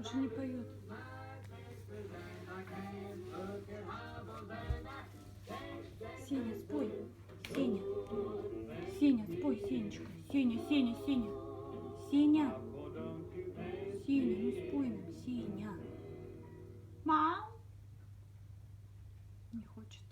больше не поет. Сеня, спой. Сеня. Сеня, спой, Сенечка. Сеня, Сеня, Сеня. Сеня. Сеня, ну спой нам, Сеня. Мам. Не хочет.